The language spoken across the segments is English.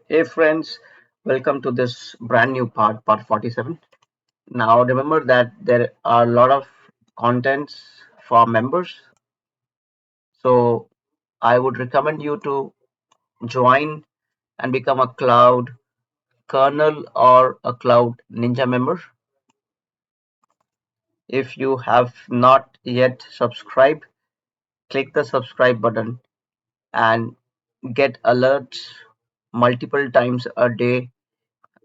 Hey friends, welcome to this brand new part 47. Now remember that there are a lot of contents for members, so I would recommend you to join and become a Cloud Kernel or a Cloud Ninja member. If you have not yet subscribed, click the subscribe button and get alerts multiple times a day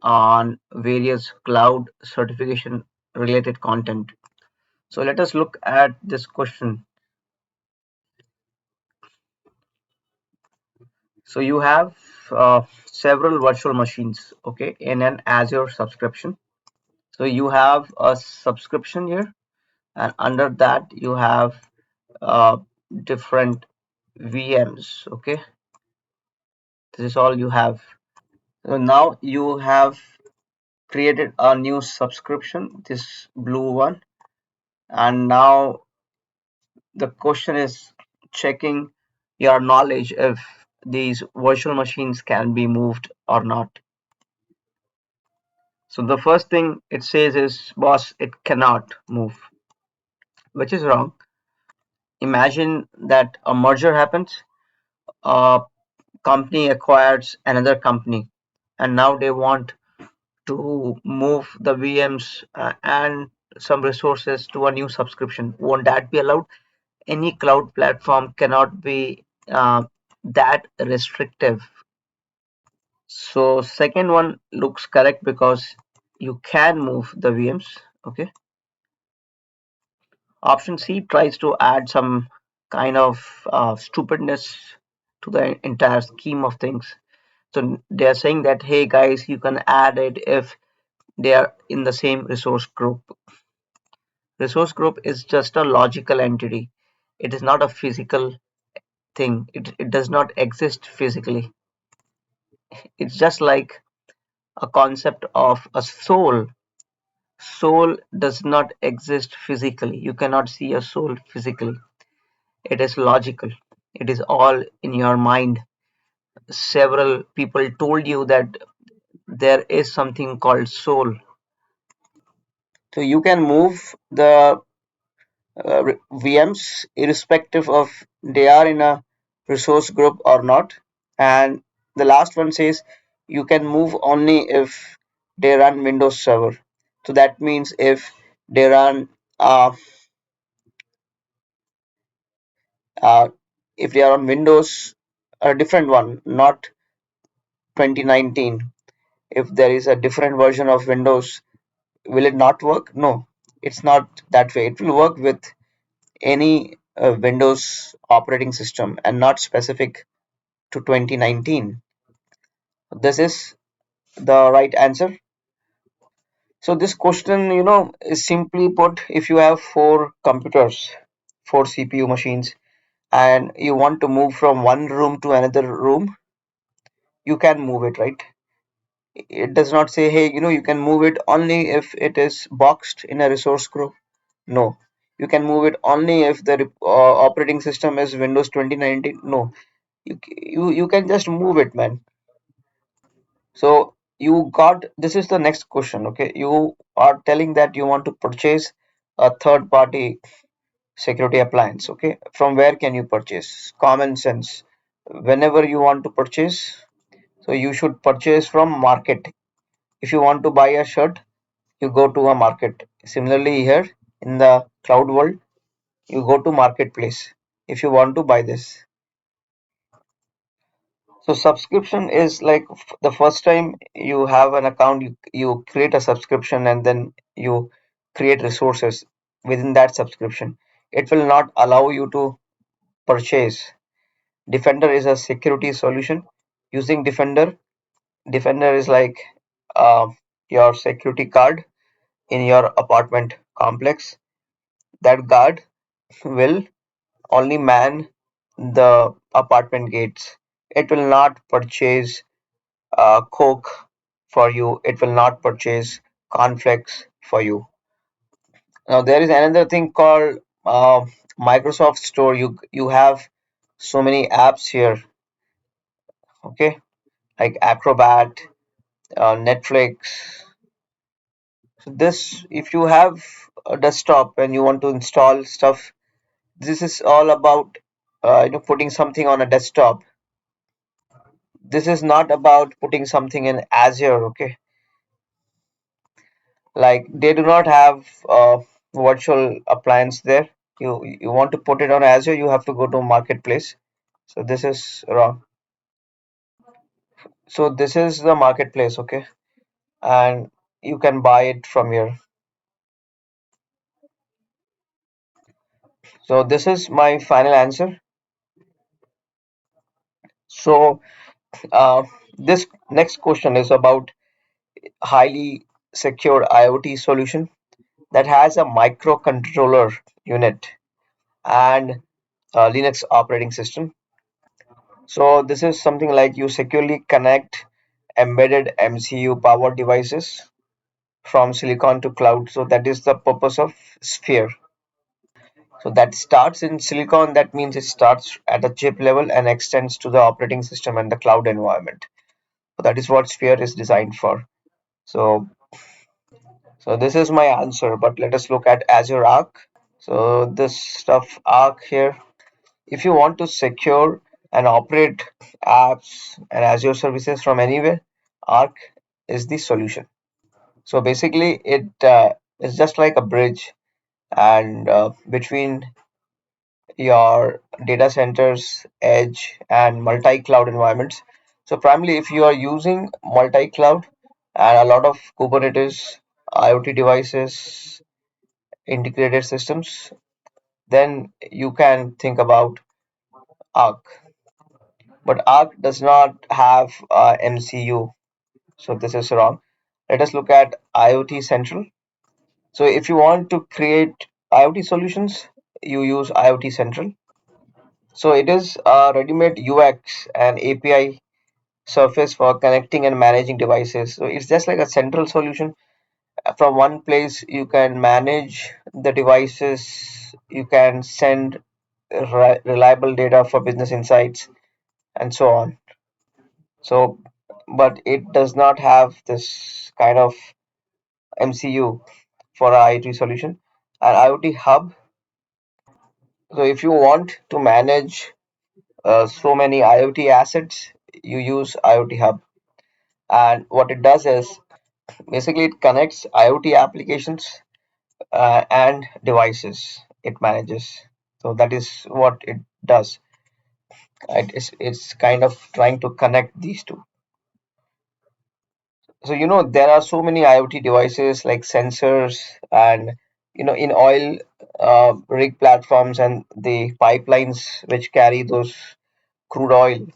on various cloud certification related content. So let us look at this question. So you have several virtual machines, okay, in an Azure subscription. So you have a subscription here, and under that you have uh, different VMs, okay. This is all you have. So now you have created a new subscription, this blue one, and now the question is checking your knowledge if these virtual machines can be moved or not. So the first thing it says is, boss, it cannot move, which is wrong. Imagine that a merger happens, a company acquires another company, and now they want to move the VMs and some resources to a new subscription. Won't that be allowed? Any cloud platform cannot be that restrictive. So second one looks correct because you can move the VMs. Okay. Option C tries to add some kind of stupidness to the entire scheme of things. So they are saying that, hey guys, you can add it if they are in the same resource group. Resource group is just a logical entity. It is not a physical thing. It does not exist physically. It's just like a concept of a soul. Soul does not exist physically. You cannot see a soul physically. It is logical. It is all in your mind. Several people told you that there is something called soul. So you can move the VMs irrespective of they are in a resource group or not. And the last one says you can move only if they run Windows Server. So that means they run uh, uh, if they are on Windows, a different one, not 2019. If there is a different version of Windows, will it not work? No, it's not that way. It will work with any Windows operating system and not specific to 2019. This is the right answer. So this question, is simply put, if you have four computers, four CPU machines, and you want to move from one room to another room, you can move it, right? It does not say, hey, you can move it only if it is boxed in a resource group. No. You can move it only if the operating system is Windows 2019. No. You can just move it, man. So you got, this is the next question. Okay, you are telling that you want to purchase a third party security appliance. Okay, from where can you purchase? Common sense. Whenever you want to purchase, so you should purchase from market. If you want to buy a shirt, you go to a market. Similarly, here in the cloud world, you go to marketplace if you want to buy this. So subscription is like the first time you have an account, you create a subscription and then you create resources within that subscription. It will not allow you to purchase. Defender is a security solution. Using Defender is like uh, your security card in your apartment complex. That guard will only man the apartment gates. It will not purchase Coke for you. It will not purchase cornflakes for you. Now there is another thing called Microsoft Store. You have so many apps here. Okay, like Acrobat, Netflix. So this, if you have a desktop and you want to install stuff, this is all about putting something on a desktop. This is not about putting something in Azure, okay? Like they do not have virtual appliance there. You want to put it on Azure, you have to go to Marketplace. So this is wrong. So this is the Marketplace, okay? And you can buy it from here. So this is my final answer. So uh, this next question is about highly secure IoT solution that has a microcontroller unit and a Linux operating system. So this is something like you securely connect embedded MCU powered devices from silicon to cloud. So that is the purpose of Sphere. So that starts in silicon. That means it starts at a chip level and extends to the operating system and the cloud environment. So that is what Sphere is designed for. So so this is my answer. But let us look at Azure Arc. So this stuff Arc here. If you want to secure and operate apps and Azure services from anywhere, Arc is the solution. So basically, it is just like a bridge and between your data centers, edge, and multi-cloud environments. So primarily, if you are using multi-cloud and a lot of Kubernetes, IoT devices, integrated systems, then you can think about Arc. But Arc does not have MCU, so this is wrong. Let us look at IoT Central. So if you want to create IoT solutions, you use IoT Central. So it is a ready-made UX and API surface for connecting and managing devices. So it's just like a central solution. From one place, you can manage the devices, you can send reliable data for business insights, and so on. So, but it does not have this kind of MCU for a IoT solution. An IoT hub. So if you want to manage so many IoT assets, you use IoT hub. And what it does is basically it connects IoT applications and devices it manages. So that is what it does. It's kind of trying to connect these two. So there are so many IoT devices like sensors and in oil rig platforms and the pipelines which carry those crude oil.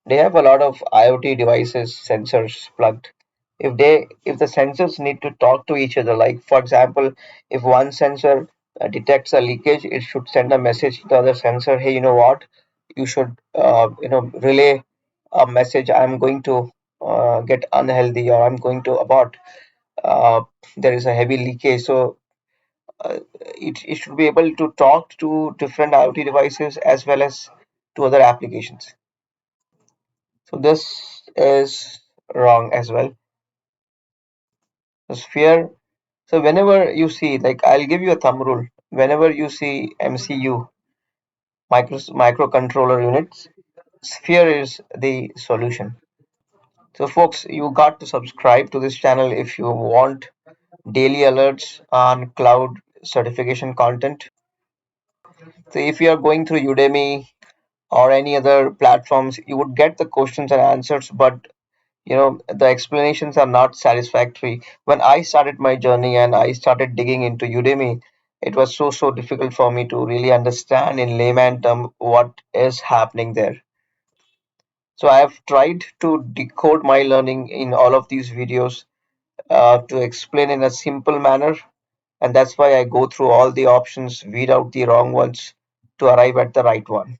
They have a lot of IoT devices, sensors plugged. If the sensors need to talk to each other, like for example, if one sensor detects a leakage, it should send a message to the other sensor, hey, you know what? You should relay a message. I'm going to get unhealthy, or I'm going to abort. Uh, there is a heavy leakage, so it should be able to talk to different IoT devices as well as to other applications. So this is wrong as well. So sphere. So whenever you see, like I'll give you a thumb rule. Whenever you see MCU, microcontroller units, sphere is the solution. So folks, you got to subscribe to this channel if you want daily alerts on cloud certification content. So if you are going through Udemy or any other platforms, you would get the questions and answers, but the explanations are not satisfactory. When I started my journey and I started digging into Udemy, it was so difficult for me to really understand in layman term what is happening there. So I have tried to decode my learning in all of these videos to explain in a simple manner, and that's why I go through all the options, weed out the wrong ones to arrive at the right one.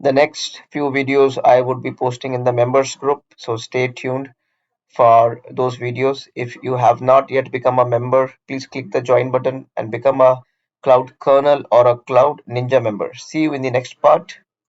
The next few videos I would be posting in the members group, so stay tuned for those videos. If you have not yet become a member, please click the join button and become a Cloud Kernel or a Cloud Ninja member. See you in the next part.